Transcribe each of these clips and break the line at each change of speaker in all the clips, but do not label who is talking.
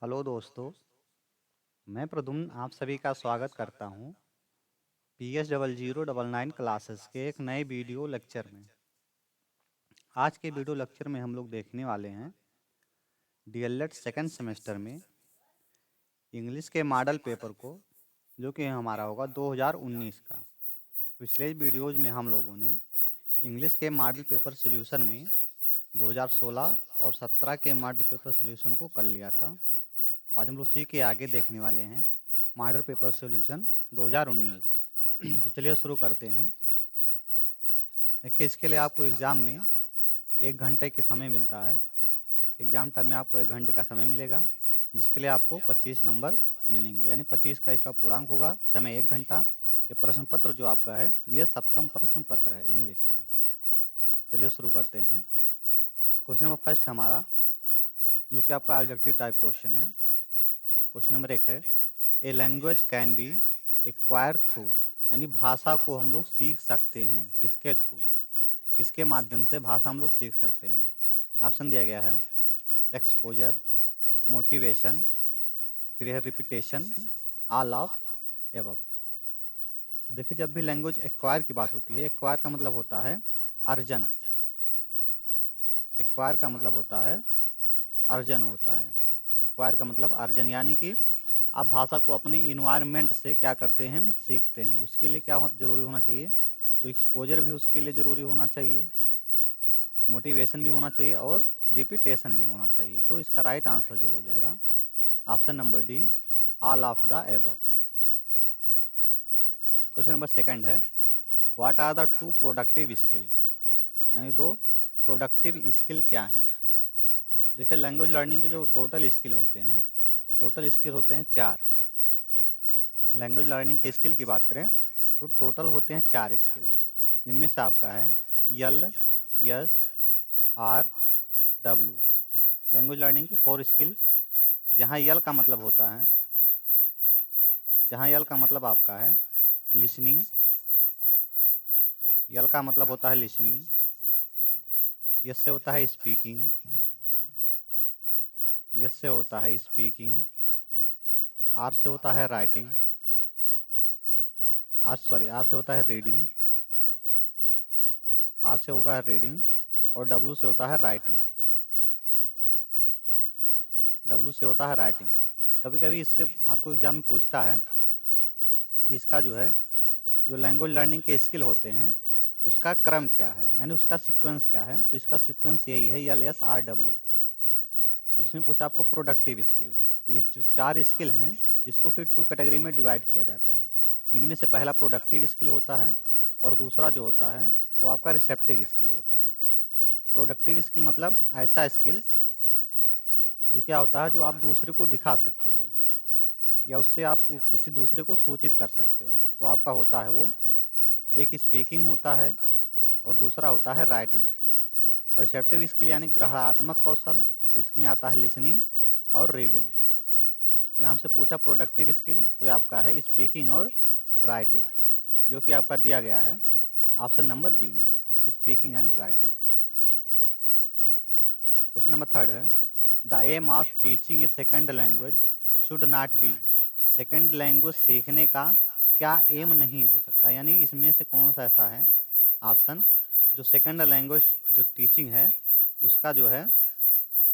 Hello दोस्तों, मैं प्रद्युम्न आप सभी का स्वागत करता हूं PS0099 क्लासेस के एक नए वीडियो लेक्चर में। आज के वीडियो लेक्चर में हम लोग देखने वाले हैं डीएलएड सेकेंड सेमेस्टर में इंग्लिश के मॉडल पेपर को, जो कि हमारा होगा 2019 का। पिछले वीडियोज में हम लोगों ने इंग्लिश के मॉडल पेपर सोल्यूशन में 2016 और 17 के मॉडल पेपर सोल्यूशन को कर लिया था। आज हम लोग सी के आगे देखने वाले हैं मॉडल पेपर सॉल्यूशन 2019। तो चलिए शुरू करते हैं। देखिए, इसके लिए आपको एग्ज़ाम में 1 घंटे के समय मिलता है। एग्ज़ाम टाइम में आपको 1 घंटे का समय मिलेगा, जिसके लिए आपको 25 नंबर मिलेंगे, यानी 25 का इसका पूर्णांक होगा। समय 1 घंटा। ये प्रश्न पत्र जो आपका है, ये सप्तम प्रश्न पत्र है इंग्लिश का। चलिए शुरू करते हैं। क्वेश्चन नंबर फर्स्ट हमारा, जो कि आपका ऑब्जेक्टिव टाइप क्वेश्चन है। क्वेश्चन नंबर 1 है, a language can be acquire through, यानी भाषा को हम लोग सीख सकते हैं किसके थ्रू, किसके माध्यम से भाषा हम लोग सीख सकते हैं। ऑप्शन दिया गया है एक्सपोजर, मोटिवेशन, फिर है रिपीटेशन, ऑल ऑफ एबव। देखिए, जब भी लैंग्वेज एक्वायर की बात होती है, एक्वायर का मतलब होता है अर्जन। एक्वायर का मतलब होता है अर्जन होता है। एक्वायर का मतलब अर्जन, यानी कि आप भाषा को अपने इन्वायरमेंट से क्या करते हैं, सीखते हैं। उसके लिए क्या जरूरी होना चाहिए, तो एक्सपोजर भी उसके लिए ज़रूरी होना चाहिए, मोटिवेशन भी होना चाहिए और रिपीटेशन भी होना चाहिए। तो इसका राइट आंसर जो हो जाएगा option number D, all of the above. Question number second है, what are the two productive skill, यानी दो प्रोडक्टिव स्किल क्या हैं। देखिए, लैंग्वेज लर्निंग के जो टोटल स्किल होते हैं, टोटल स्किल होते हैं 4। लैंग्वेज लर्निंग के स्किल की बात करें तो टोटल होते हैं 4 स्किल, जिनमें से आपका है L, S, R, W. Language learning के 4 स्किल, जहाँ यल का मतलब होता है, जहाँ यल का मतलब आपका है लिसनिंग। यल का मतलब होता है लिसनिंग। यस से होता है स्पीकिंग। यस से होता है स्पीकिंग। आर से होता है राइटिंग। आर से होता है रीडिंग। आर से होगा रीडिंग। और डब्लू से होता है राइटिंग। डब्लू से होता है राइटिंग। कभी कभी इससे आपको एग्जाम में पूछता है कि इसका जो है, जो लैंग्वेज लर्निंग के स्किल होते हैं, उसका क्रम क्या है, यानी उसका सीक्वेंस क्या है। तो इसका सीक्वेंस यही है, यल, एस, आर, डब्लू। अब इसमें पूछा आपको प्रोडक्टिव स्किल, तो ये जो 4 स्किल हैं, इसको फिर 2 कैटेगरी में डिवाइड किया जाता है, जिनमें से पहला प्रोडक्टिव स्किल होता है और दूसरा जो होता है वो आपका रिसेप्टिव स्किल होता है। प्रोडक्टिव स्किल मतलब ऐसा स्किल जो क्या होता है, जो आप दूसरे को दिखा सकते हो या उससे आप किसी दूसरे को सूचित कर सकते हो। तो आपका होता है वो, एक स्पीकिंग होता है और दूसरा होता है राइटिंग। और रिसेप्टिव स्किल यानी ग्रहणात्मक कौशल, तो इसमें आता है लिसनिंग और रीडिंग। तो यहाँ से पूछा प्रोडक्टिव स्किल, तो ये आपका है स्पीकिंग और राइटिंग, जो कि आपका दिया गया है ऑप्शन नंबर बी में, speaking and writing. Question number third है, the aim of teaching a second language should not be. Second language सीखने का क्या एम नहीं हो सकता, यानी इसमें से कौन सा ऐसा है ऑप्शन, जो सेकेंड लैंग्वेज जो टीचिंग है उसका जो है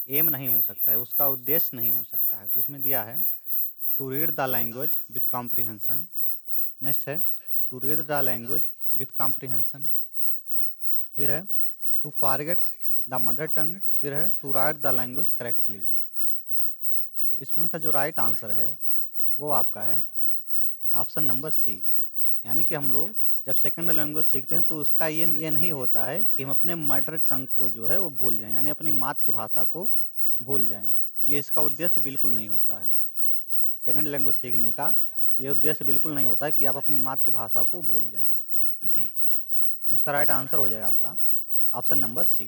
एम नहीं हो सकता है, उसका उद्देश्य नहीं हो सकता है। तो इसमें दिया है to read the language with comprehension. Next है to read the language with comprehension. फिर है to forget the mother tongue. फिर है to write the language correctly. तो इसमें का जो राइट आंसर है वो आपका है ऑप्शन नंबर सी, यानी कि हम लोग जब सेकंड लैंग्वेज सीखते हैं तो उसका ये नहीं होता है कि हम अपने मदर टंग को जो है वो भूल जाएं, यानी अपनी मातृभाषा को भूल जाएं। ये इसका उद्देश्य बिल्कुल नहीं होता है। सेकंड लैंग्वेज सीखने का ये उद्देश्य बिल्कुल नहीं होता है कि आप अपनी मातृभाषा को भूल जाएं। इसका राइट आंसर हो जाएगा आपका option number C.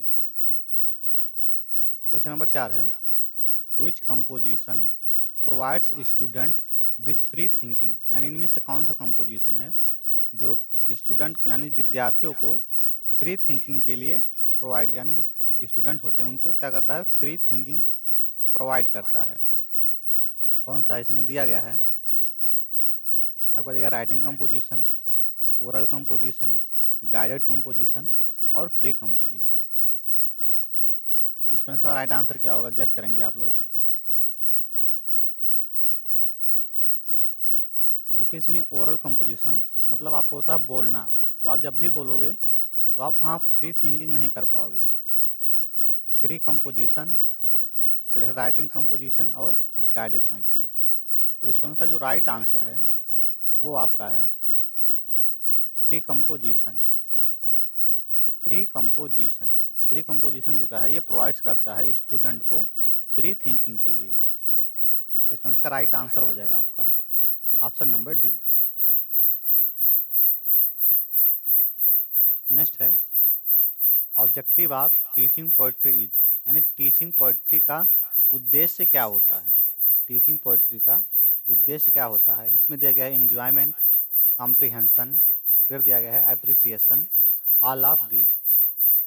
Question number 4 है, which composition provides student with free thinking, यानी इनमें से कौन सा कंपोजिशन है जो स्टूडेंट को, यानी विद्यार्थियों को फ्री थिंकिंग के लिए प्रोवाइड, यानी जो स्टूडेंट होते हैं उनको क्या करता है, फ्री थिंकिंग प्रोवाइड करता है। कौन सा इसमें दिया गया है? आपको देगा writing composition, oral composition, guided composition और फ्री कंपोजिशन। तो इसमें इसका राइट आंसर क्या होगा, गेस करेंगे आप लोग? तो देखिए इसमें ओरल कंपोजिशन मतलब आपको होता है बोलना, तो आप जब भी बोलोगे तो आप वहाँ फ्री थिंकिंग नहीं कर पाओगे। फ्री कंपोजिशन, फिर है राइटिंग कंपोजिशन और गाइडेड कंपोजिशन। तो इस प्रश्न का जो राइट आंसर है वो आपका है free composition. Free composition, free composition जो का है ये प्रोवाइड्स करता है स्टूडेंट को फ्री थिंकिंग के लिए। तो इस प्रश्न का राइट आंसर हो जाएगा आपका ऑप्शन नंबर डी। नेक्स्ट है objective of teaching poetry is, यानी टीचिंग पोइट्री का उद्देश्य क्या होता है? टीचिंग पोइट्री का उद्देश्य क्या होता है? इसमें दिया गया है इंजॉयमेंट, कॉम्प्रिहेंशन, फिर दिया गया है अप्रिसिएशन, ऑल ऑफ दीज।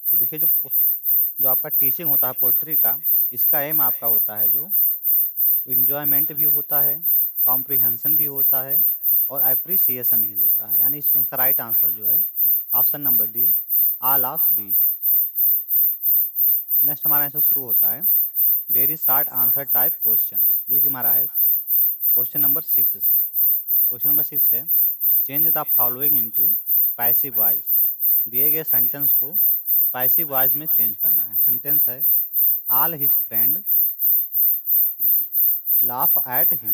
तो देखिए जो आपका टीचिंग होता है पोइट्री का, इसका एम आपका होता है जो इंजॉयमेंट भी होता है, कॉम्प्रिहेंशन भी होता है और अप्रिसिएशन भी होता है। यानी इस का राइट आंसर जो है option number D, all of these. Next हमारा आंसर शुरू होता है very short answer type question, जो कि हमारा है क्वेश्चन नंबर 6 से। क्वेश्चन नंबर 6 है change the following into passive voice. दिए गए सेंटेंस को पैसिव वॉइस में चेंज करना है। सेंटेंस है all his friend laugh at him,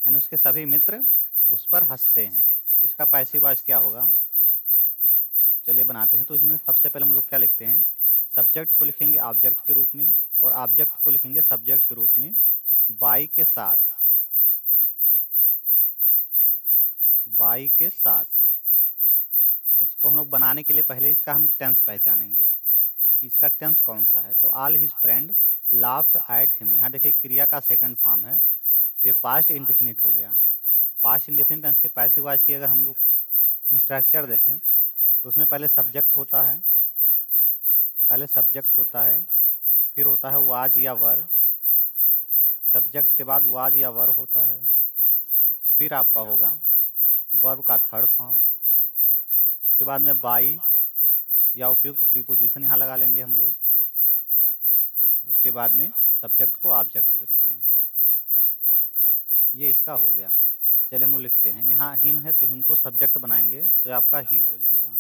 यानी उसके सभी मित्र उस पर हंसते हैं। तो इसका पैसिव वॉइस क्या होगा, चलिए बनाते हैं। तो इसमें सबसे पहले हम लोग क्या लिखते हैं, सब्जेक्ट को लिखेंगे ऑब्जेक्ट के रूप में और ऑब्जेक्ट को लिखेंगे सब्जेक्ट के रूप में बाई के साथ, बाई के साथ। तो इसको हम लोग बनाने के लिए पहले इसका हम टेंस पहचानेंगे कि इसका टेंस कौन सा है। तो all his friend laughed at him, यहाँ देखिए क्रिया का सेकंड फॉर्म है, तो ये पास्ट इंडेफिनिट हो गया। पास्ट इंडेफिनिट टेंस के पैसिव वॉइस की अगर हम लोग स्ट्रक्चर देखें तो उसमें पहले सब्जेक्ट होता है, पहले सब्जेक्ट होता है, फिर होता है वाज या वर, सब्जेक्ट के बाद वाज या वर होता है, फिर आपका होगा वर्ब का थर्ड फॉर्म, उसके बाद में बाई या उपयुक्त प्रीपोजिशन यहाँ लगा लेंगे हम लोग, उसके बाद में सब्जेक्ट को ऑब्जेक्ट के रूप में। ये इसका हो गया। चलिए हम लोग लिखते हैं, यहाँ हिम है तो हिम को सब्जेक्ट बनाएंगे तो ये आपका ही हो जाएगा।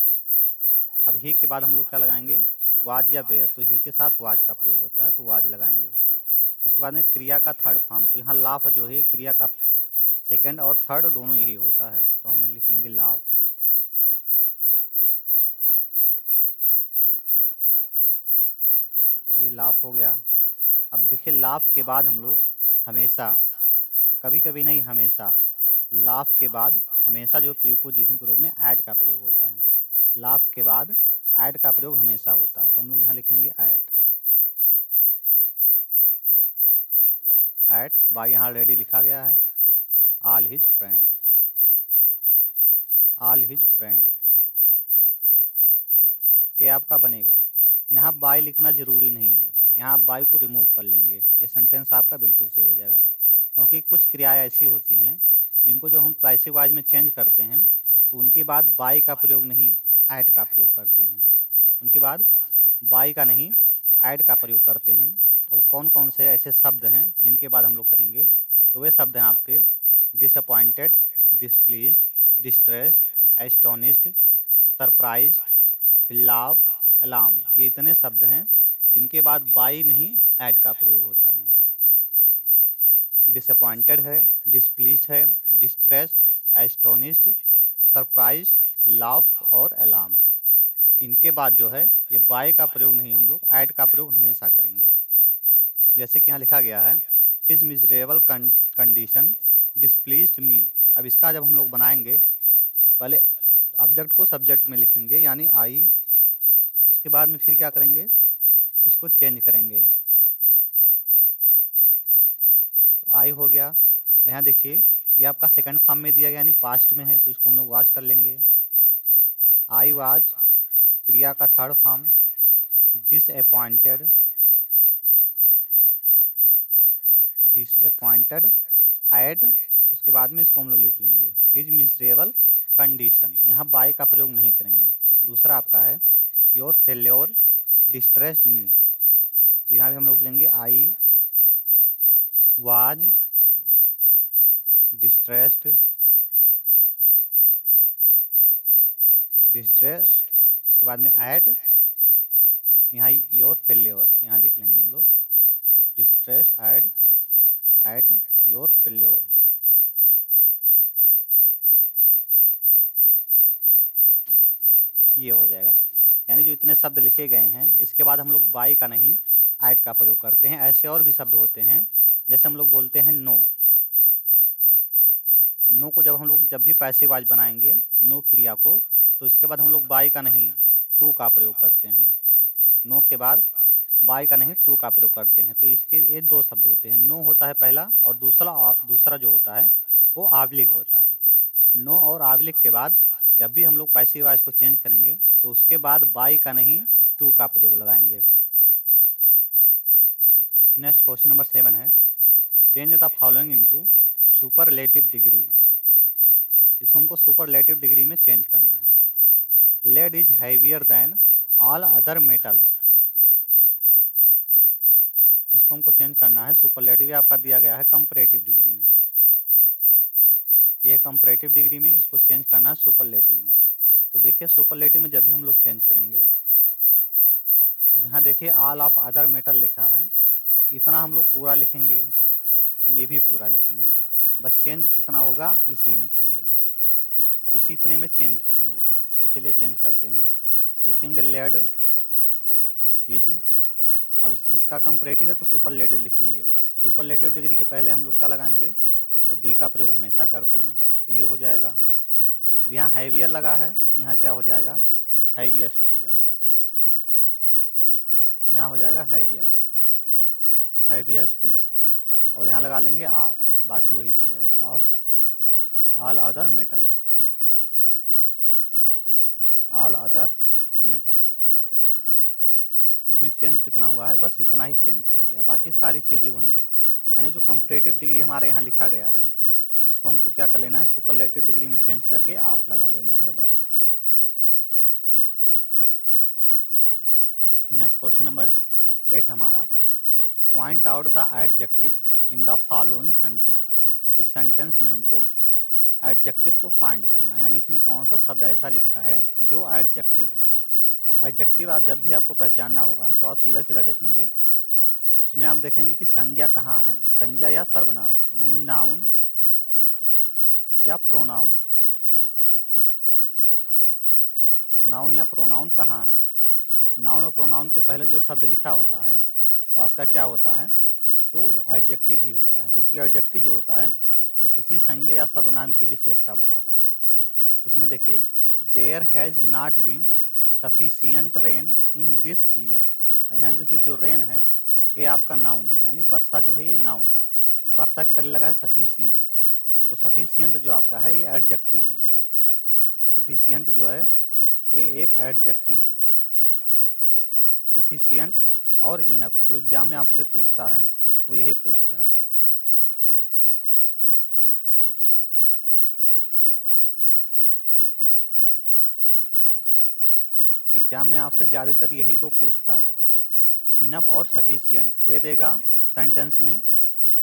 अब ही के बाद हम लोग क्या लगाएंगे, वाज या बेयर, तो ही के साथ वाज का प्रयोग होता है तो वाज लगाएंगे। उसके बाद में क्रिया का थर्ड फॉर्म, तो यहाँ लाफ जो है क्रिया का सेकंड और थर्ड दोनों यही होता है, तो हमने लिख लेंगे लाफ। ये लाफ हो गया। अब देखिए लाफ के बाद हम लोग हमेशा, कभी कभी नहीं हमेशा, लाफ के बाद हमेशा जो प्रीपोजिशन के रूप में ऐड का प्रयोग होता है, लाफ के बाद ऐड का प्रयोग हमेशा होता है, तो हम लोग यहाँ लिखेंगे ऐट। ऐट बाई यहाँ ऑलरेडी लिखा गया है all his friend, all his friend, ये आपका बनेगा। यहाँ बाय लिखना जरूरी नहीं है, यहाँ आप बाय को रिमूव कर लेंगे, ये सेंटेंस आपका बिल्कुल सही हो जाएगा। क्योंकि कुछ क्रियाएं ऐसी होती हैं जिनको जो हम पैसिव वॉइस में चेंज करते हैं तो उनके बाद बाय का प्रयोग नहीं ऐड का प्रयोग करते हैं, उनके बाद बाय का नहीं ऐड का प्रयोग करते हैं। और कौन कौन से ऐसे शब्द हैं जिनके बाद हम लोग करेंगे, तो वे शब्द हैं आपके disappointed, displeased, distressed, astonished, surprised, फिल्लाव, अलार्म, ये इतने शब्द हैं जिनके बाद बाई नहीं ऐड का प्रयोग होता है। डिसअपॉइंटेड है, डिसप्लीज्ड है, डिस्ट्रेस्ड, एस्टोनिश्ड, सरप्राइज, लाफ और अलार्म, इनके बाद जो है ये बाय का प्रयोग नहीं, हम लोग ऐड का प्रयोग हमेशा करेंगे। जैसे कि यहाँ लिखा गया है इज मिजरेबल कंडीशन डिसप्लीज्ड मी। अब इसका जब हम लोग बनाएंगे पहले ऑब्जेक्ट को सब्जेक्ट में लिखेंगे यानी आई, उसके बाद में फिर क्या करेंगे, इसको चेंज करेंगे। तो आई हो गया। अब यहाँ देखिए ये आपका सेकंड फॉर्म में दिया गया यानी पास्ट में है, तो इसको हम लोग वॉच कर लेंगे। आई वाज क्रिया का third form, disappointed, disappointed at, उसके बाद में इसको हम लोग लिख लेंगे इज मिजरेबल कंडीशन, यहाँ बाय का प्रयोग नहीं करेंगे। दूसरा आपका है योर फेल्योर डिस्ट्रेस्ड मी, तो यहाँ भी हम लोग लेंगे आई वाज डिस्ट्रेस्ड, उसके बाद में एट, यहाँ योर फेल्योर यहाँ लिख लेंगे हम लोग डिस्ट्रेस्ड एट योर फेल्योर। ये हो जाएगा, यानी जो इतने शब्द लिखे गए हैं इसके बाद हम लोग बाई का नहीं एट का प्रयोग करते हैं। ऐसे और भी शब्द होते हैं, जैसे हम लोग बोलते हैं नो, नो को जब हम लोग जब भी पैसिव वॉइस बनाएंगे नो क्रिया को, तो इसके बाद हम लोग बाई का नहीं टू का प्रयोग करते हैं। नो के बाद बाई का नहीं टू का प्रयोग करते हैं। तो इसके ये दो शब्द होते हैं, नो होता है पहला और दूसरा जो होता है वो आबलिग होता है। नो और आबलिग के बाद जब भी हम लोग पैसिव वॉइस को चेंज करेंगे तो उसके बाद बाई का नहीं टू का प्रयोग लगाएंगे। नेक्स्ट क्वेश्चन नंबर 7 है change the following into superlative degree. इसको हमको सुपरलेटिव डिग्री में चेंज करना है। Lead is heavier than all other metals, इसको हमको चेंज करना है सुपरलेटिव, आपका दिया गया है कंपैरेटिव डिग्री में, यह कंपैरेटिव डिग्री में इसको चेंज करना है सुपरलेटिव में। तो देखिए सुपरलेटिव में जब भी हम लोग चेंज करेंगे तो जहाँ देखिए ऑल ऑफ अदर मेटल लिखा है, इतना हम लोग पूरा लिखेंगे, ये भी पूरा लिखेंगे, बस चेंज कितना होगा इसी में चेंज होगा, इसी इतने में चेंज करेंगे। तो चलिए चेंज करते हैं, तो लिखेंगे लेड इज, अब इसका कंपैरेटिव है तो सुपरलेटिव लिखेंगे। सुपरलेटिव डिग्री के पहले हम लोग क्या लगाएंगे, तो दी का प्रयोग हमेशा करते हैं, तो ये हो जाएगा। अब यहाँ हैवियर लगा है तो यहाँ क्या हो जाएगा हैवीएस्ट हो जाएगा, यहाँ हो जाएगा हैवीएस्ट, हैवीएस्ट, और यहाँ लगा लेंगे ऑफ, बाकी वही हो जाएगा of all other metal, all other metal. इसमें चेंज कितना हुआ है, बस इतना ही चेंज किया गया, बाकी सारी चीज़ें वही हैं। यानी जो कंपैरेटिव डिग्री हमारे यहाँ लिखा गया है इसको हमको क्या कर लेना है सुपरलेटिव डिग्री में चेंज करके ऑफ लगा लेना है बस। नेक्स्ट क्वेश्चन नंबर 8 हमारा point out the adjective in the following sentence. इस सेंटेंस में हमको एडजेक्टिव को फाइंड करना है, यानी इसमें कौन सा शब्द ऐसा लिखा है जो एडजेक्टिव है। तो एडजेक्टिव आज जब भी आपको पहचानना होगा तो आप सीधा सीधा देखेंगे, उसमें आप देखेंगे कि संज्ञा कहाँ है, संज्ञा या सर्वनाम, यानी नाउन या प्रोनाउन, नाउन या प्रोनाउन कहाँ है। नाउन और प्रोनाउन के पहले जो शब्द लिखा होता है वो आपका क्या होता है, तो एडजेक्टिव ही होता है, क्योंकि एडजेक्टिव जो होता है वो किसी संज्ञा या सर्वनाम की विशेषता बताता है। तो इसमें देखिए there has not been sufficient rain in this year. अब यहाँ देखिए जो रेन है ये आपका नाउन है, यानी वर्षा जो है ये नाउन है, वर्षा के पहले लगा है सफिशियंट, तो सफिशियंट जो आपका है ये एडजेक्टिव है, सफिशियंट जो है ये एक एडजेक्टिव है। सफिशियंट और इनफ जो एग्जाम में आपसे पूछता है वो यही पूछता है। एग्जाम में आपसे ज़्यादातर यही दो पूछता है, इनफ और सफिशियंट दे देगा सेंटेंस में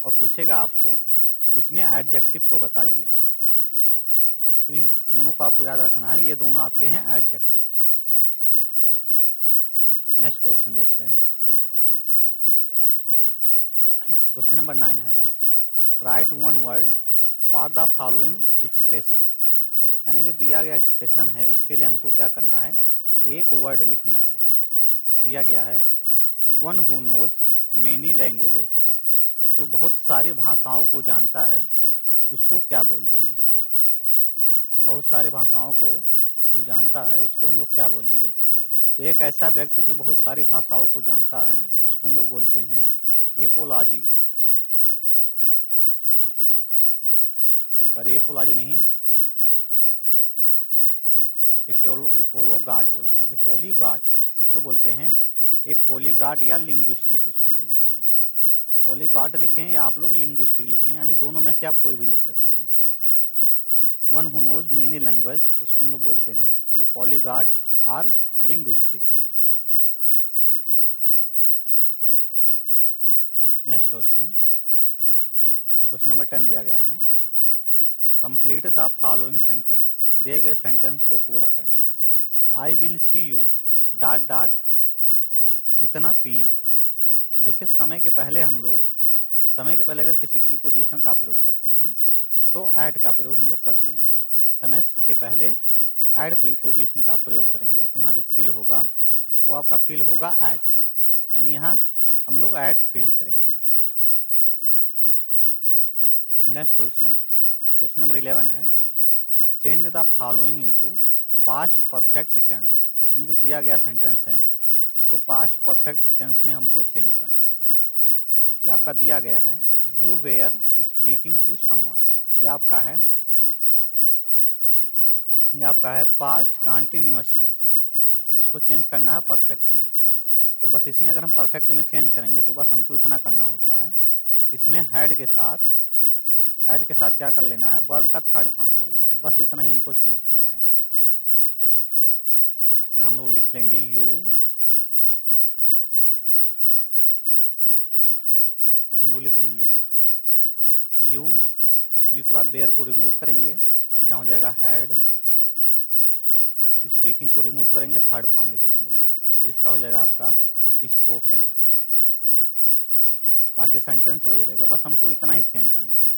और पूछेगा आपको कि इसमें एडजेक्टिव को बताइए। तो इस दोनों को आपको याद रखना है, ये दोनों आपके हैं एडजेक्टिव। नेक्स्ट क्वेश्चन देखते हैं, क्वेश्चन नंबर 9 है right one word for the following expression. यानी जो दिया गया एक्सप्रेशन है इसके लिए हमको क्या करना है, एक वर्ड लिखना है। दिया गया है one who knows many languages, जो बहुत सारी भाषाओं को जानता है उसको क्या बोलते हैं। बहुत सारी भाषाओं को जो जानता है उसको हम लोग क्या बोलेंगे, तो एक ऐसा व्यक्ति जो बहुत सारी भाषाओं को जानता है उसको हम लोग बोलते हैं एपोलॉजी, सॉरी एपोलॉजी नहीं, एपोलोगाट बोलते हैं, एपोलीगाट उसको बोलते हैं, एपोलीगाट या लिंग्विस्टिक उसको बोलते हैं। ये पॉलीगॉट लिखें या आप लोग लिंग्विस्टिक लिखें, यानी दोनों में से आप कोई भी लिख सकते हैं। One who knows many language, उसको हम लोग बोलते हैं ए पॉलीगॉट और linguistic. Next question, question number 10 दिया गया है, कंप्लीट द फॉलोइंग सेंटेंस, दिए गए सेंटेंस को पूरा करना है। I will see U dot dot इतना पीएम। तो देखिए समय के पहले हम लोग, समय के पहले अगर किसी प्रीपोजिशन का प्रयोग करते हैं तो ऐड का प्रयोग हम लोग करते हैं। समय के पहले ऐड प्रीपोजिशन का प्रयोग करेंगे तो यहाँ जो फिल होगा वो आपका फिल होगा ऐड का, यानी यहाँ हम लोग ऐड फिल करेंगे। नेक्स्ट क्वेश्चन, क्वेश्चन नंबर 11 है, change the following into past perfect tense, यानी जो दिया गया सेंटेंस है इसको पास्ट परफेक्ट टेंस में हमको चेंज करना है। ये आपका दिया गया है you were speaking to someone, ये आपका है पास्ट कंटिन्यूअस टेंस में, और इसको चेंज करना है परफेक्ट में। तो बस इसमें अगर हम परफेक्ट में चेंज करेंगे तो बस हमको इतना करना होता है, इसमें हैड के साथ क्या कर लेना है, वर्ब का थर्ड फॉर्म कर लेना है, बस इतना ही हमको चेंज करना है। तो हम लोग लिख लेंगे यू के बाद बेयर को रिमूव करेंगे, यहाँ हो जाएगा हैड, स्पीकिंग को रिमूव करेंगे, थर्ड फॉर्म लिख लेंगे, तो इसका हो जाएगा आपका स्पोकन। बाकी सेंटेंस वही रहेगा, बस हमको इतना ही चेंज करना है,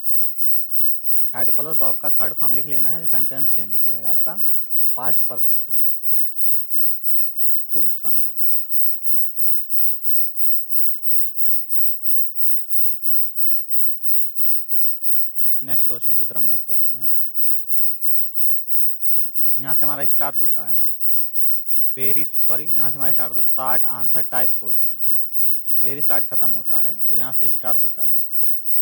हैड प्लस वर्ब का थर्ड फॉर्म लिख लेना है, सेंटेंस चेंज हो जाएगा आपका पास्ट परफेक्ट में, टू समवन। नेक्स्ट क्वेश्चन की तरफ मूव करते हैं। यहाँ से हमारा स्टार्ट होता है यहाँ से हमारा स्टार्ट होता है short answer type question, very short खत्म होता है और यहाँ से स्टार्ट होता है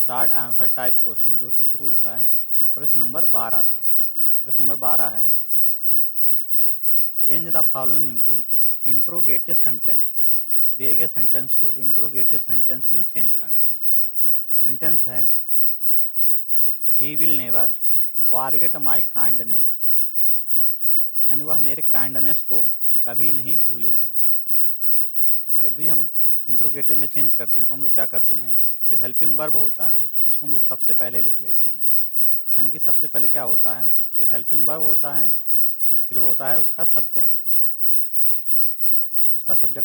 शॉर्ट आंसर टाइप क्वेश्चन, जो कि शुरू होता है प्रश्न नंबर 12 से। प्रश्न नंबर 12 है, change the following into interrogative sentence, दिए गए सेंटेंस को इंट्रोगेटिव सेंटेंस में चेंज करना है। सेंटेंस है he will never forget my kindness, यानी वह मेरे काइंडनेस को कभी नहीं भूलेगा। तो जब भी हम इंट्रोगेटिव में चेंज करते हैं तो हम लोग क्या करते हैं, जो हेल्पिंग वर्ब होता है उसको हम लोग सबसे पहले लिख लेते हैं, यानी कि सबसे पहले क्या होता है, तो हेल्पिंग वर्ब होता है, फिर होता है उसका सब्जेक्ट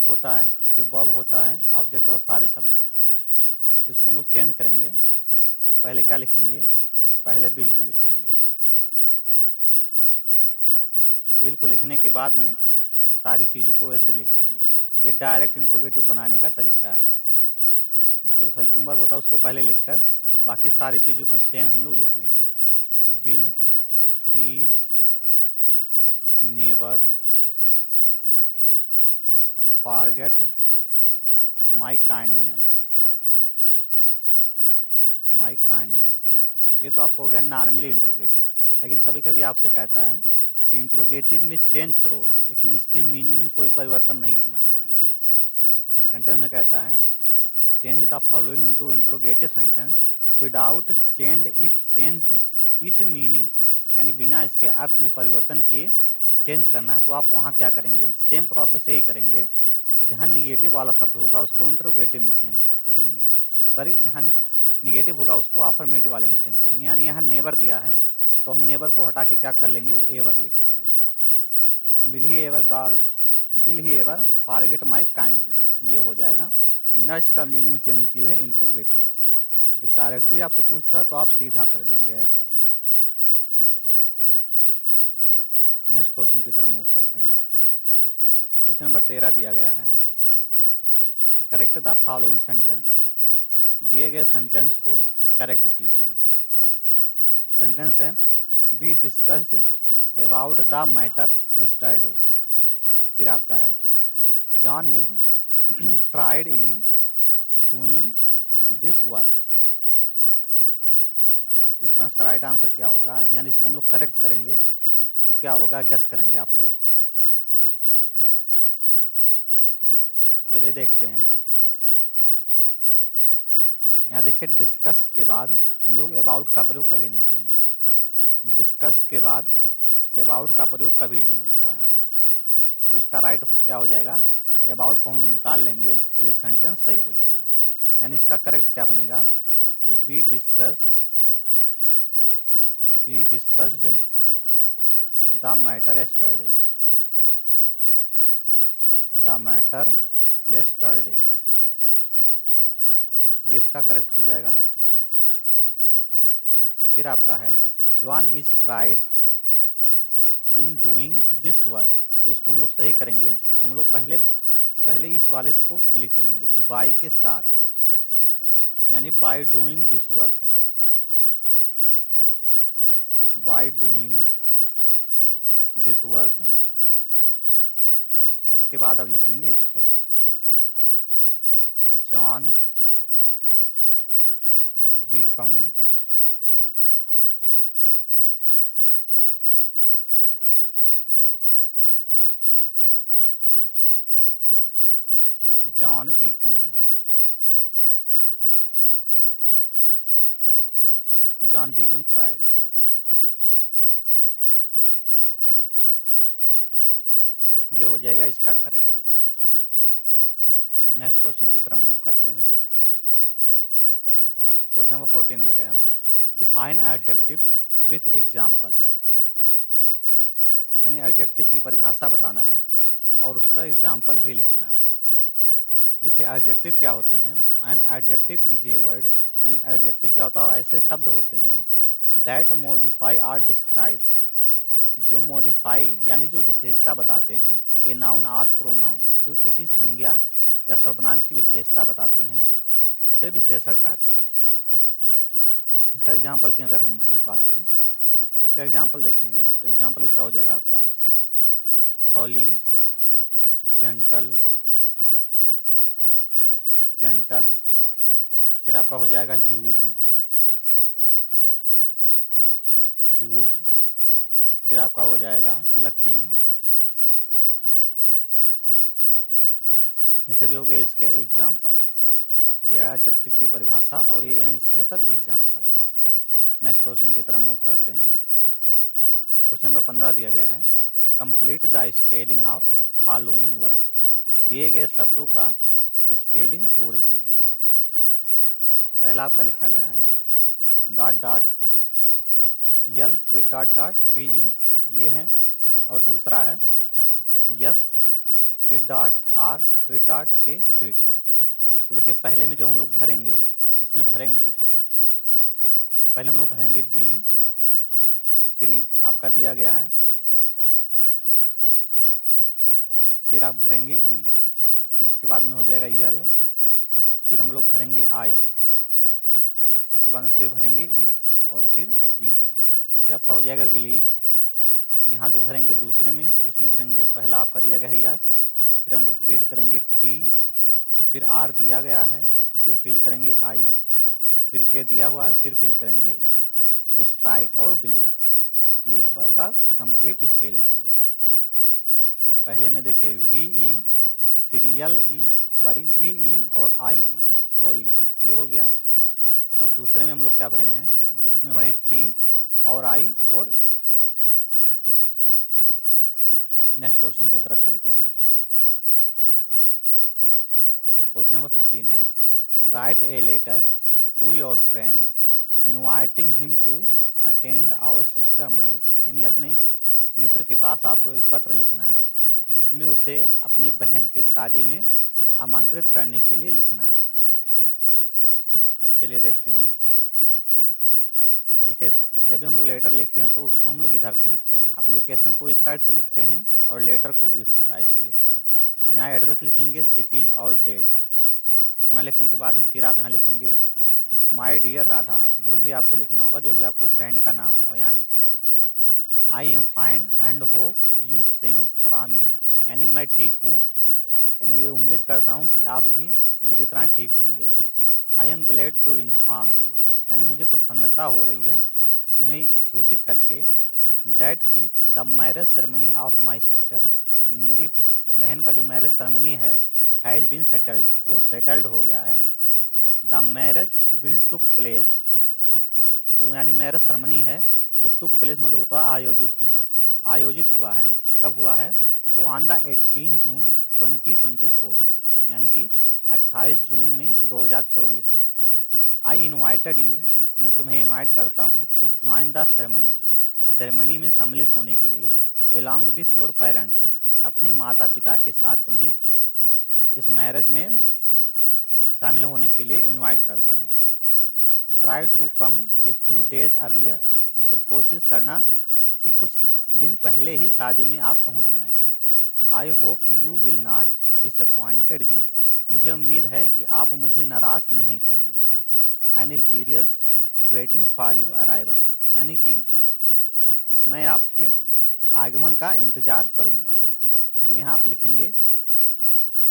होता है, फिर वर्ब होता है, ऑब्जेक्ट और सारे शब्द होते हैं। तो इसको हम लोग चेंज करेंगे तो पहले क्या लिखेंगे, पहले विल को लिख लेंगे, विल को लिखने के बाद में सारी चीज़ों को वैसे लिख देंगे। ये डायरेक्ट इंट्रोगेटिव बनाने का तरीका है, जो हेल्पिंग वर्ब होता है उसको पहले लिखकर बाकी सारी चीज़ों को सेम हम लोग लिख लेंगे। तो will he never forget my kindness, ये तो आपको हो गया नॉर्मली इंट्रोगेटिव। लेकिन कभी कभी आपसे कहता है कि इंट्रोगेटिव में चेंज करो, लेकिन इसके मीनिंग में कोई परिवर्तन नहीं होना चाहिए। सेंटेंस में कहता है change the following into interrogative sentence without changed it meanings, यानी बिना इसके अर्थ में परिवर्तन किए चेंज करना है। तो आप वहाँ क्या करेंगे, सेम प्रोसेस यही करेंगे, जहाँ निगेटिव वाला शब्द होगा उसको इंट्रोगेटिव में चेंज कर लेंगे, जहाँ निगेटिव होगा उसको अफर्मेटिव वाले में चेंज कर लेंगे। यानी यहाँ नेवर दिया है तो हम नेवर को हटा के क्या कर लेंगे, एवर लिख लेंगे। Will he ever forget my kindness, ये हो जाएगा बिना इसका मीनिंग चेंज किए हुए इंट्रोगेटिव। ये डायरेक्टली आपसे पूछता है तो आप सीधा कर लेंगे ऐसे। नेक्स्ट क्वेश्चन की तरफ मूव करते हैं। क्वेश्चन नंबर 13 दिया गया है, करेक्ट द फॉलोइंग सेंटेंस, दिए गए सेंटेंस को करेक्ट कीजिए। सेंटेंस है be discussed about the matter yesterday, फिर आपका है John is tried in doing this work. इसमें इसका राइट आंसर क्या होगा, यानी इसको हम लोग करेक्ट करेंगे तो क्या होगा, गेस करेंगे आप लोग। चलिए देखते हैं। यहाँ देखिए डिस्कस के बाद हम लोग अबाउट का प्रयोग कभी नहीं करेंगे। डिस्कस्ड के बाद अबाउट का प्रयोग कभी नहीं होता है। तो इसका राइट क्या हो जाएगा, अबाउट को हम लोग निकाल लेंगे तो ये सेंटेंस सही हो जाएगा। यानी इसका करेक्ट क्या बनेगा, तो be discussed the matter yesterday, the matter yesterday, ये इसका करेक्ट हो जाएगा। फिर आपका है John is tried in doing this work. तो इसको हम लोग सही करेंगे तो हम लोग पहले इस वाले को लिख लेंगे बाय के साथ, यानी by doing this work, by doing this work. उसके बाद अब लिखेंगे इसको जॉन वीकम जॉन वीकम जॉन वीकम ट्राइड। ये हो जाएगा इसका करेक्ट। नेक्स्ट क्वेश्चन की तरफ मूव करते हैं। क्वेश्चन नंबर 14 दिया गया है, डिफाइन एडजेक्टिव विथ एग्जाम्पल। यानी एडजेक्टिव की परिभाषा बताना है और उसका एग्जाम्पल भी लिखना है। देखिए एडजेक्टिव क्या होते हैं, तो an adjective is a word, यानी एडजेक्टिव क्या होता है, ऐसे शब्द होते हैं डैट मॉडिफाई आर डिस्क्राइब्स, जो मॉडिफाई यानी जो विशेषता बताते हैं, ए नाउन आर प्रोनाउन, जो किसी संज्ञा या सर्वनाम की विशेषता बताते हैं उसे विशेषण कहते हैं। इसका एग्जाम्पल की अगर हम लोग बात करें, इसका एग्जाम्पल देखेंगे तो एग्जाम्पल इसका हो जाएगा आपका हॉली, जेंटल, जेंटल। फिर आपका हो जाएगा ह्यूज, ह्यूज। फिर आपका हो जाएगा लकी। ये सभी हो गए इसके एग्जाम्पल। यह एडजेक्टिव की परिभाषा और ये हैं इसके सब एग्जाम्पल। नेक्स्ट क्वेश्चन की तरफ मूव करते हैं। क्वेश्चन नंबर 15 दिया गया है, complete the spelling of following words. दिए गए शब्दों का स्पेलिंग पूर्ण कीजिए। पहला आपका लिखा गया है डॉट डॉट यल, फिर डॉट डॉट वी ई, ये है। और दूसरा है यस, फिर डॉट आर, फिर डॉट के, फिर डॉट। तो देखिए पहले में जो हम लोग भरेंगे, इसमें भरेंगे, पहले हम लोग भरेंगे बी, फिर आपका दिया गया है, फिर आप भरेंगे ई, फिर उसके बाद में हो जाएगा यल, फिर हम लोग भरेंगे आई, उसके बाद में फिर भरेंगे ई, और फिर वी ई। तो आपका हो जाएगा विलीप। यहाँ जो भरेंगे दूसरे में, तो इसमें भरेंगे पहला आपका दिया गया है यस, फिर हम लोग फिल करेंगे टी, फिर आर दिया गया है, फिर फिल करेंगे आई, फिर के दिया हुआ है, फिर फिल करेंगे ई। स्ट्राइक और बिलीव, ये इसका का कंप्लीट स्पेलिंग हो गया। पहले में देखिए वी ई, फिर यल ई, सॉरी वी ई और आई ई और ई, ये हो गया। और दूसरे में हम लोग क्या भरे हैं, दूसरे में भरे हैं टी और आई और ई। नेक्स्ट क्वेश्चन की तरफ चलते हैं। क्वेश्चन नंबर 15 है, write a letter to your friend inviting him to attend our sister marriage. यानी अपने मित्र के पास आपको एक पत्र लिखना है जिसमें उसे अपनी बहन के शादी में आमंत्रित करने के लिए लिखना है। तो चलिए देखते हैं। देखिए जब भी हम लोग लेटर लिखते हैं तो उसको हम लोग इधर से लिखते हैं, एप्लीकेशन को इस साइड से लिखते हैं और लेटर को इस साइड से लिखते हैं। तो यहाँ एड्रेस लिखेंगे, सिटी और डेट। इतना लिखने के बाद में फिर आप यहाँ लिखेंगे माय डियर राधा, जो भी आपको लिखना होगा, जो भी आपके फ्रेंड का नाम होगा यहाँ लिखेंगे। I am fine and hope you same from you, यानी मैं ठीक हूँ और मैं ये उम्मीद करता हूँ कि आप भी मेरी तरह ठीक होंगे। I am glad to inform you, यानी मुझे प्रसन्नता हो रही है तुम्हें सूचित करके, डैट की the marriage ceremony of my sister, कि मेरी बहन का जो मैरिज सेरेमनी है हैज़ बीन सेटल्ड, वो सेटल्ड हो गया है। The marriage will took place, जो यानी मैरिज सेरेमनी है वो टुक प्लेस मतलब होता है आयोजित होना, आयोजित हुआ है। कब हुआ है? तो ऑन द 18 जून 2024, यानी कि 28 जून में 2024। आई इनवाइटेड यू, मैं तुम्हें इनवाइट करता हूँ, to join the ceremony, ceremony में सम्मिलित होने के लिए, एलॉन्ग विथ योर पेरेंट्स, अपने माता पिता के साथ तुम्हें इस मैरिज में शामिल होने के लिए इनवाइट करता हूँ। Try to come a few days earlier, मतलब कोशिश करना कि कुछ दिन पहले ही शादी में आप पहुँच जाएं। I hope you will not disappointed me, मुझे उम्मीद है कि आप मुझे नाराज नहीं करेंगे। एन एक्जीरियस वेटिंग फॉर यू अराइवल, यानी कि मैं आपके आगमन का इंतजार करूंगा। फिर यहाँ आप लिखेंगे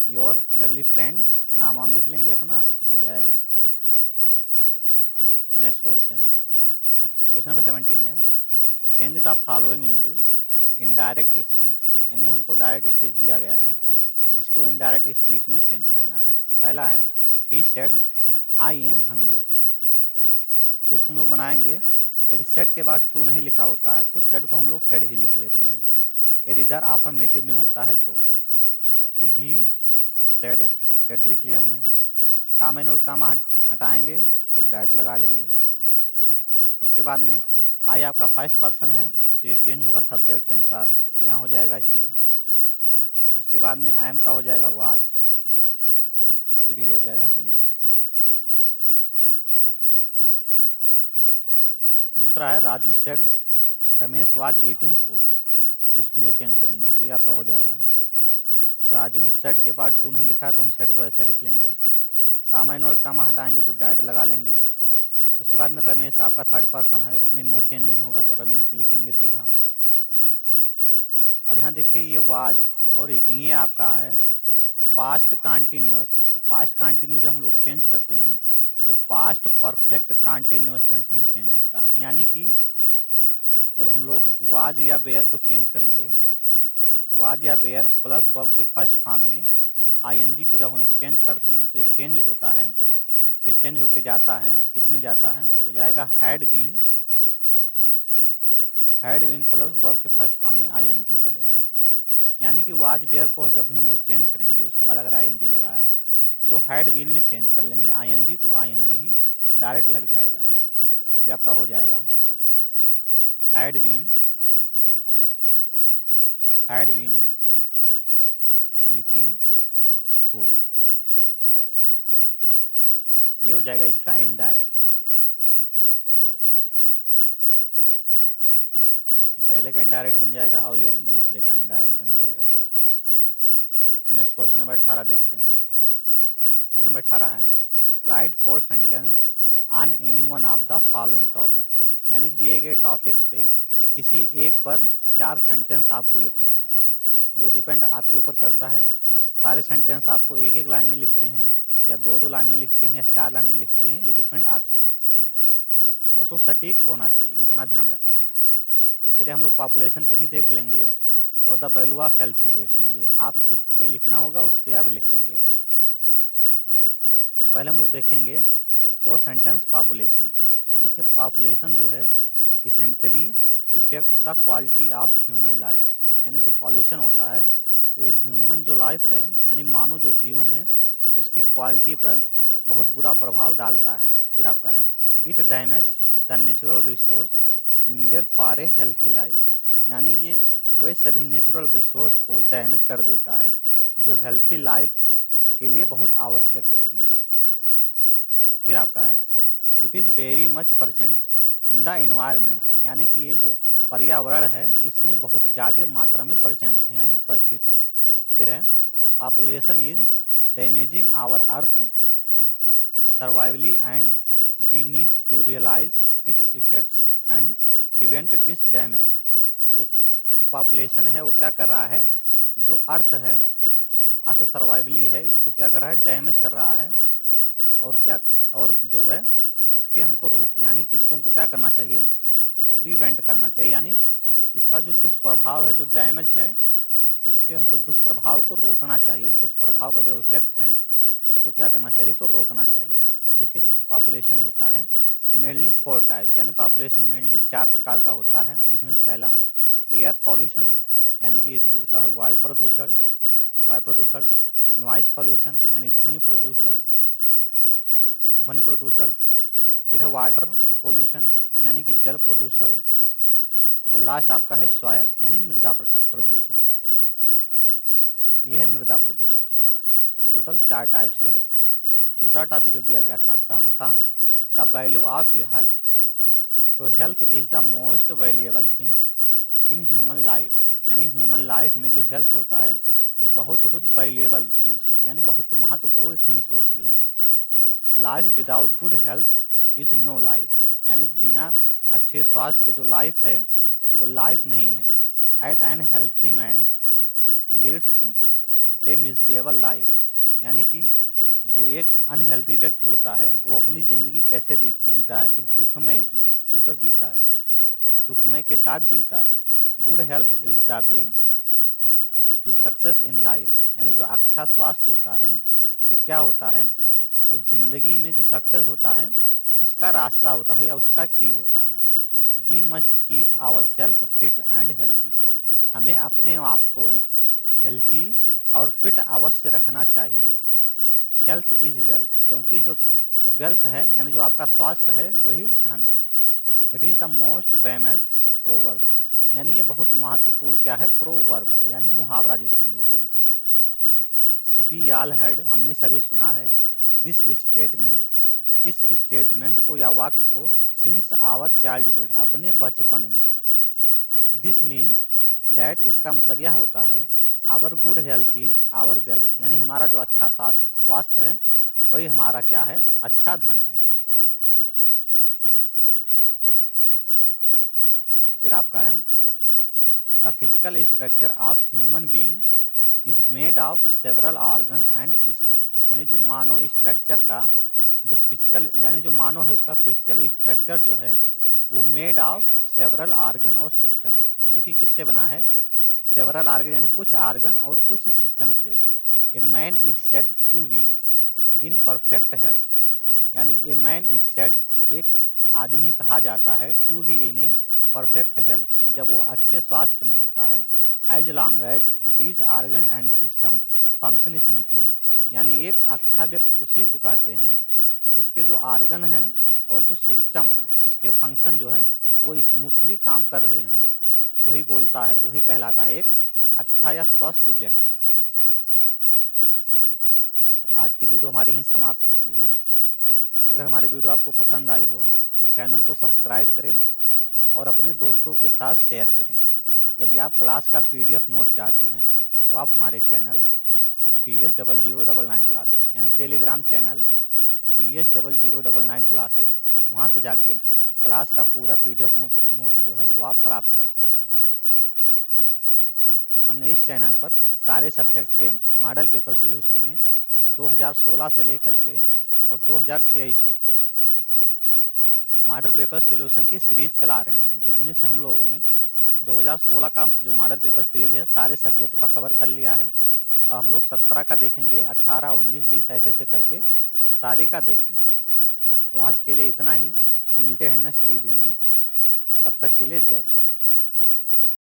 योर लवली फ्रेंड, नाम वाम लिख लेंगे अपना, हो जाएगा। नेक्स्ट क्वेश्चन, क्वेश्चन नंबर 17 है, change the following into indirect speech, यानी हमको डायरेक्ट स्पीच दिया गया है, इसको इनडायरेक्ट स्पीच में चेंज करना है। पहला है he said I am hungry, तो इसको हम लोग बनाएंगे, यदि सेड के बाद टू नहीं लिखा होता है तो सेड को हम लोग सेड ही लिख लेते हैं, यदि इधर अफर्मेटिव में होता है तो ही सेड, सेड लिख लिया हमने। कामा नोट कामा हटाएंगे तो डैट लगा लेंगे। उसके बाद में आई आपका फर्स्ट पर्सन है तो ये चेंज होगा सब्जेक्ट के अनुसार, तो यहाँ हो जाएगा ही। उसके बाद में आई एम का हो जाएगा वाज, फिर ये हो जाएगा हंग्री। दूसरा है Raju said Ramesh was eating food, तो इसको हम लोग चेंज करेंगे, तो ये आपका हो जाएगा राजू सेट के बाद टू नहीं लिखा है तो हम सेट को ऐसे लिख लेंगे, कामा नोट कामा हटाएंगे तो डैट लगा लेंगे। उसके बाद में रमेश का आपका थर्ड पर्सन है, उसमें नो चेंजिंग होगा तो रमेश लिख लेंगे सीधा। अब यहाँ देखिए ये वाज और ईटिंग ये आपका है पास्ट कॉन्टिन्यूअस, तो पास्ट कॉन्टिन्यूअस जब हम लोग चेंज करते हैं तो पास्ट परफेक्ट कॉन्टिन्यूअस टेंस में चेंज होता है, यानी कि जब हम लोग वाज या बेयर को चेंज करेंगे, वाज या बेयर प्लस वर्ब के फर्स्ट फॉर्म में आईएनजी को जब हम लोग चेंज करते हैं तो ये चेंज होता है, तो ये चेंज होके जाता है, वो किस में जाता है तो हो जाएगा हैड बीन प्लस वर्ब के फर्स्ट फॉर्म में आईएनजी वाले में, यानी कि वाज बेयर को जब भी हम लोग चेंज करेंगे उसके बाद अगर आईएनजी लगा है तो हैड बीन में चेंज कर लेंगे आईएनजी, तो आईएनजी ही डायरेक्ट लग जाएगा, तो आपका हो जाएगा हैड बीन ईटिंग फूड, ये हो जाएगा इसका इनडायरेक्ट। ये पहले का इनडायरेक्ट बन जाएगा और ये दूसरे का इनडायरेक्ट बन जाएगा। नेक्स्ट क्वेश्चन नंबर 18 देखते हैं। क्वेश्चन नंबर 18 है right 4 sentence on any one of the following topics, यानी दिए गए टॉपिक्स पे किसी एक पर 4 सेंटेंस आपको लिखना है। वो डिपेंड आपके ऊपर करता है, सारे सेंटेंस आपको एक एक लाइन में लिखते हैं या दो दो लाइन में लिखते हैं या 4 लाइन में लिखते हैं, ये डिपेंड आपके ऊपर करेगा, बस वो सटीक होना चाहिए, इतना ध्यान रखना है। तो चलिए हम लोग पॉपुलेशन पे भी देख लेंगे और द वैल्यू ऑफ हेल्थ पे देख लेंगे, आप जिस पे लिखना होगा उस पर आप लिखेंगे। तो पहले हम लोग देखेंगे फोर सेंटेंस पॉपुलेशन पे। तो देखिए पॉपुलेशन जो है essentially affects the quality of human life, यानी जो पॉल्यूशन होता है वो ह्यूमन जो लाइफ है यानी मानव जो जीवन है इसके क्वालिटी पर बहुत बुरा प्रभाव डालता है। फिर आपका है it damage the natural resource needed for a healthy life, यानी ये वह सभी नेचुरल रिसोर्स को डैमेज कर देता है जो हेल्थी लाइफ के लिए बहुत आवश्यक होती हैं। फिर आपका है it is very much present in the environment, यानी कि ये जो पर्यावरण है इसमें बहुत ज़्यादा मात्रा में प्रजेंट है यानी उपस्थित है। फिर है population is damaging our earth सर्वाइवली and we need to realise its effects and prevent this damage. हमको जो पॉपुलेशन है वो क्या कर रहा है, जो अर्थ है, अर्थ सर्वाइवली है, इसको क्या कर रहा है, डैमेज कर रहा है। और क्या, और जो है इसके हमको रोक, यानी कि इसको हमको क्या करना चाहिए, प्रिवेंट करना चाहिए, यानी इसका जो दुष्प्रभाव है, जो डैमेज है, उसके हमको दुष्प्रभाव को रोकना चाहिए, दुष्प्रभाव का जो इफेक्ट है उसको क्या करना चाहिए, तो रोकना चाहिए। अब देखिए जो पॉपुलेशन होता है मेनली 4 टाइप्स, यानी पॉपुलेशन मेनली 4 प्रकार का होता है, जिसमें से पहला एयर पॉल्यूशन, यानी कि ये होता है वायु प्रदूषण, नॉइस पॉल्यूशन यानी ध्वनि प्रदूषण, फिर है वाटर पोल्यूशन यानी कि जल प्रदूषण, और लास्ट आपका है सॉयल यानी मृदा प्रदूषण। यह है मृदा प्रदूषण। टोटल 4 टाइप्स के होते हैं। दूसरा टॉपिक जो दिया गया था आपका वो था द वैल्यू ऑफ हेल्थ। तो health is the most valuable things in human life, यानी ह्यूमन लाइफ में जो हेल्थ होता है वो बहुत वैल्यूएबल थिंग्स होती है, यानी बहुत महत्वपूर्ण थिंग्स होती है। Life without good health is no life, यानी बिना अच्छे स्वास्थ्य के जो लाइफ है वो लाइफ नहीं है। At an healthy man leads a miserable life, यानी कि जो एक अनहेल्थी व्यक्ति होता है वो अपनी ज़िंदगी कैसे जीता है, तो दुखमय होकर जीता है, दुखमय के साथ जीता है। Good health is the way to success in life, यानी जो अच्छा स्वास्थ्य होता है वो क्या होता है, वो जिंदगी में जो सक्सेस होता है उसका रास्ता होता है या उसका की होता है। We must keep our self fit and healthy, हमें अपने आप को हेल्थी और फिट अवश्य रखना चाहिए। हेल्थ इज वेल्थ, क्योंकि जो वेल्थ है यानी जो आपका स्वास्थ्य है वही धन है। It is the most famous proverb, यानी ये बहुत महत्वपूर्ण क्या है, प्रोवर्ब है, यानी मुहावरा जिसको हम लोग बोलते हैं। वी ऑल हैड, हमने सभी सुना है, दिस स्टेटमेंट, इस स्टेटमेंट को या वाक्य को, सिंस आवर चाइल्डहुड, अपने बचपन में। दिस मीन्स डैट, इसका मतलब यह होता है, our good health is our wealth, यानी हमारा जो अच्छा स्वास्थ्य है वही हमारा क्या है, अच्छा धन है। फिर आपका है the physical structure of human being is made of several organ and system, यानी जो मानव स्ट्रक्चर का जो फिजिकल यानी जो मानव है उसका फिजिकल स्ट्रक्चर जो है वो मेड ऑफ सेवरल ऑर्गन और सिस्टम, जो कि किससे बना है, सेवरल ऑर्गन यानी कुछ ऑर्गन और कुछ सिस्टम से। A man is said to be in perfect health, यानी ए मैन इज सेड, एक आदमी कहा जाता है, to be in a perfect health, जब वो अच्छे स्वास्थ्य में होता है। As long as these organ and system function smoothly, यानी एक अच्छा व्यक्ति उसी को कहते हैं जिसके जो आर्गन हैं और जो सिस्टम है उसके फंक्शन जो हैं वो स्मूथली काम कर रहे हों, वही बोलता है, वही कहलाता है एक अच्छा या स्वस्थ व्यक्ति। तो आज की वीडियो हमारी यहीं समाप्त होती है। अगर हमारी वीडियो आपको पसंद आई हो तो चैनल को सब्सक्राइब करें और अपने दोस्तों के साथ शेयर करें। यदि आप क्लास का PDF नोट चाहते हैं तो आप हमारे चैनल PS0099 क्लासेस, यानी टेलीग्राम चैनल PS0099 क्लासेस, वहाँ से जाके क्लास का पूरा PDF नोट जो है वो आप प्राप्त कर सकते हैं। हमने इस चैनल पर सारे सब्जेक्ट के मॉडल पेपर सोल्यूशन में 2016 से लेकर के और 2023 तक के मॉडल पेपर सोल्यूशन की सीरीज चला रहे हैं, जिनमें से हम लोगों ने 2016 का जो मॉडल पेपर सीरीज है सारे सब्जेक्ट का कवर कर लिया है। अब हम लोग 17 का देखेंगे, 18, 19, 20 ऐसे ऐसे करके सारे का देखेंगे। तो आज के लिए इतना ही, मिलते हैं नेक्स्ट वीडियो में, तब तक के लिए जय हिंद।